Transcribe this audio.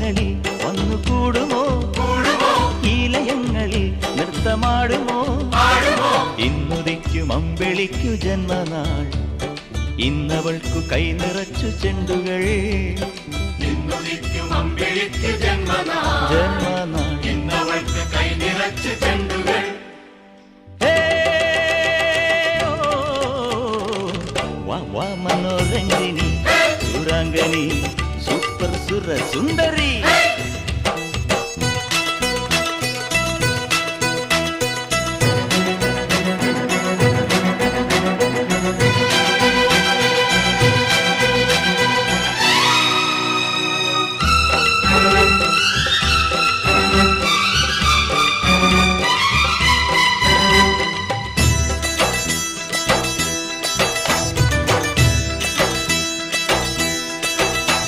ഈരങ്ങളിൽ വന്നു കൂടുമോ ഈ ലയങ്ങളിൽ നൃത്തമാടുമോ ഇന്നുദിക്കും അമ്പിളിക്കു ജന്മനാൾ ഇന്നവൾക്കു കൈ നിറച്ചു ചെണ്ടുകൾ ജന്മനാൾ ഇന്നവൾക്ക് കൈ നിറച്ച് ചെണ്ടുകൾ വാ മനോരഞ്ജിനി സുരാംഗനി സൂപ്പർ സുര സുന്ദരി